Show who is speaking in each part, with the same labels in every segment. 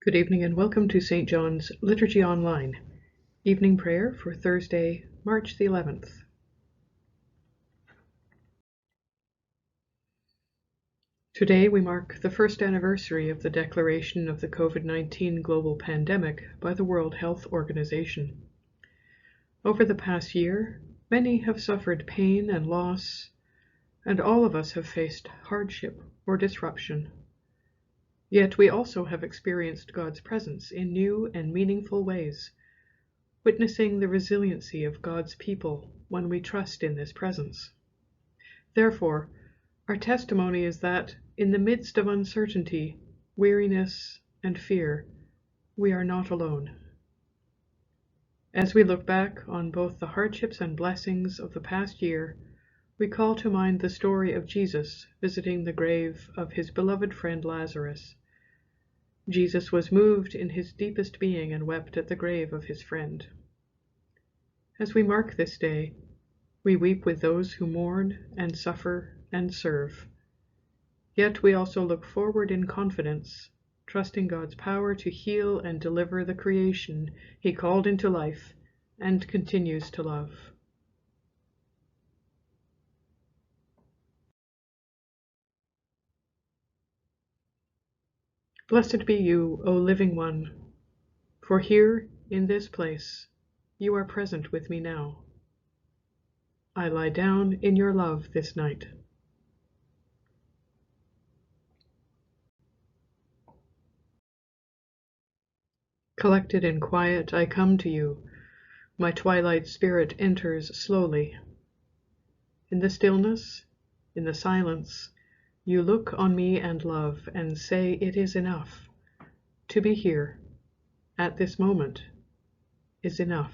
Speaker 1: Good evening and welcome to St. John's Liturgy Online, evening prayer for Thursday, March the 11th. Today we mark the first anniversary of the declaration of the COVID-19 global pandemic by the World Health Organization. Over the past year, many have suffered pain and loss, and all of us have faced hardship or disruption. Yet we also have experienced God's presence in new and meaningful ways, witnessing the resiliency of God's people when we trust in this presence. Therefore, our testimony is that in the midst of uncertainty, weariness, and fear, we are not alone. As we look back on both the hardships and blessings of the past year, we call to mind the story of Jesus visiting the grave of his beloved friend Lazarus. Jesus was moved in his deepest being and wept at the grave of his friend. As we mark this day, we weep with those who mourn and suffer and serve. Yet we also look forward in confidence, trusting God's power to heal and deliver the creation he called into life and continues to love. Blessed be you, O living one, for here, in this place, you are present with me now. I lie down in your love this night. Collected and quiet, I come to you. My twilight spirit enters slowly. In the stillness, in the silence, you look on me and love and say it is enough. To be here, at this moment, is enough.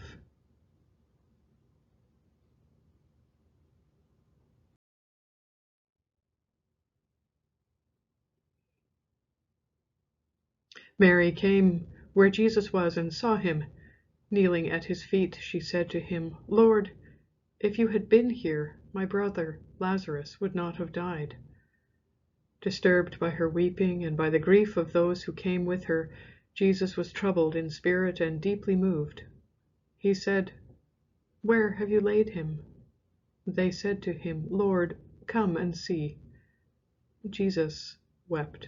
Speaker 1: Mary came where Jesus was and saw him. Kneeling at his feet, she said to him, "Lord, if you had been here, my brother Lazarus would not have died." Disturbed by her weeping and by the grief of those who came with her, Jesus was troubled in spirit and deeply moved. He said, "Where have you laid him?" They said to him, "Lord, come and see." Jesus wept.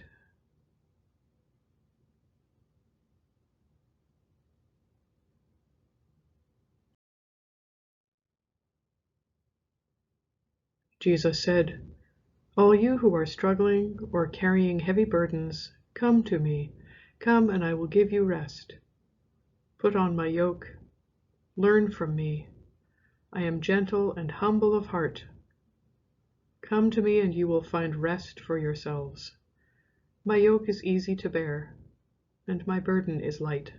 Speaker 1: Jesus said, "All you who are struggling or carrying heavy burdens, come to me. Come and I will give you rest. Put on my yoke. Learn from me. I am gentle and humble of heart. Come to me and you will find rest for yourselves. My yoke is easy to bear, and my burden is light."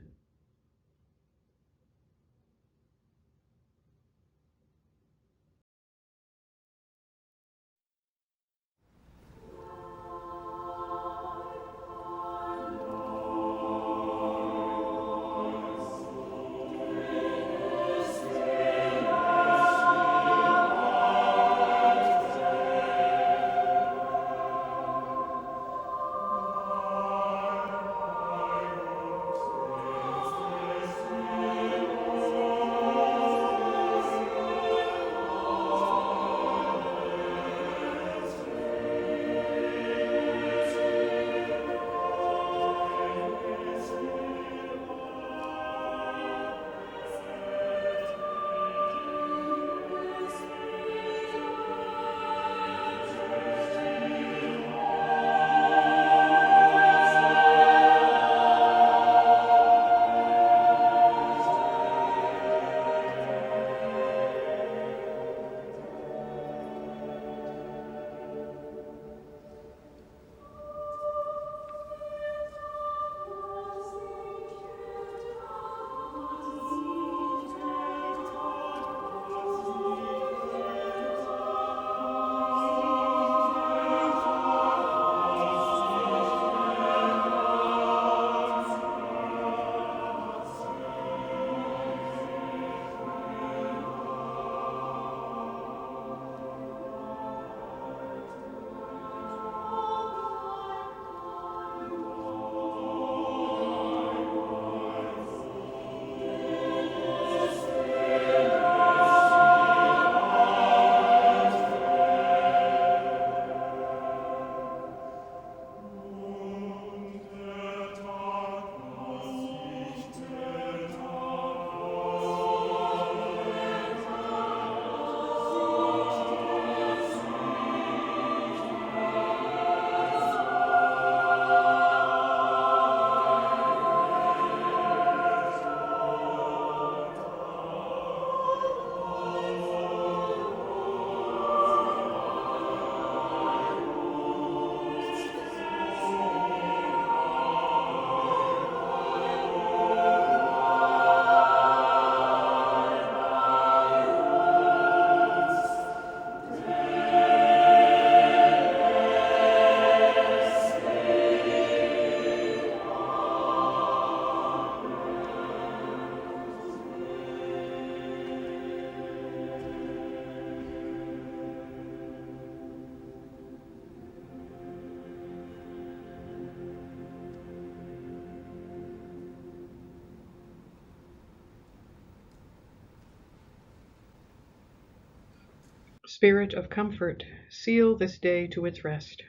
Speaker 1: Spirit of comfort, seal this day to its rest.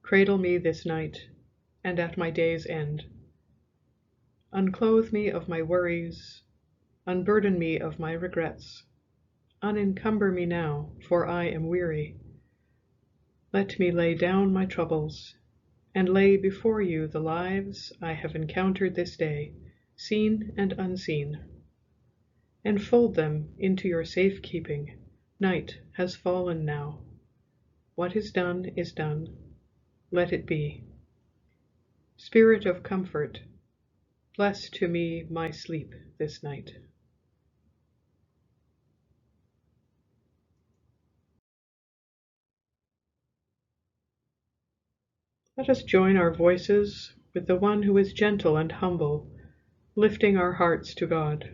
Speaker 1: Cradle me this night, and at my day's end. Unclothe me of my worries, unburden me of my regrets. Unencumber me now, for I am weary. Let me lay down my troubles, and lay before you the lives I have encountered this day, seen and unseen. Enfold them into your safe keeping. Night has fallen now. What is done is done. Let it be. Spirit of comfort, bless to me my sleep this night. Let us join our voices with the one who is gentle and humble, lifting our hearts to God.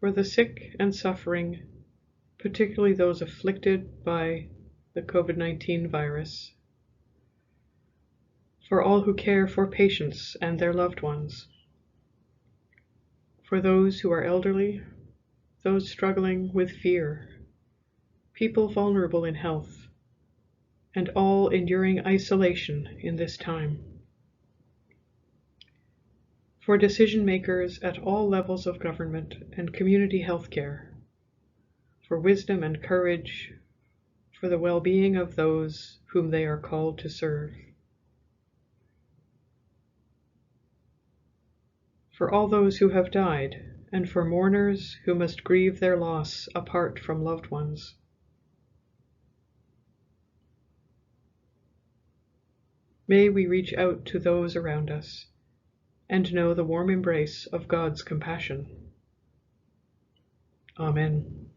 Speaker 1: For the sick and suffering, particularly those afflicted by the COVID-19 virus. For all who care for patients and their loved ones. For those who are elderly, those struggling with fear, people vulnerable in health, and all enduring isolation in this time. For decision makers at all levels of government and community healthcare, for wisdom and courage, for the well-being of those whom they are called to serve. For all those who have died, and for mourners who must grieve their loss apart from loved ones. May we reach out to those around us and know the warm embrace of God's compassion. Amen.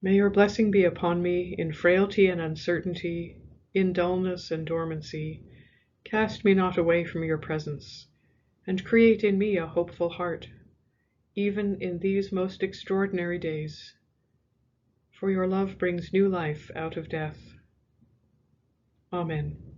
Speaker 1: May your blessing be upon me in frailty and uncertainty, in dullness and dormancy. Cast me not away from your presence, and create in me a hopeful heart, even in these most extraordinary days. For your love brings new life out of death. Amen.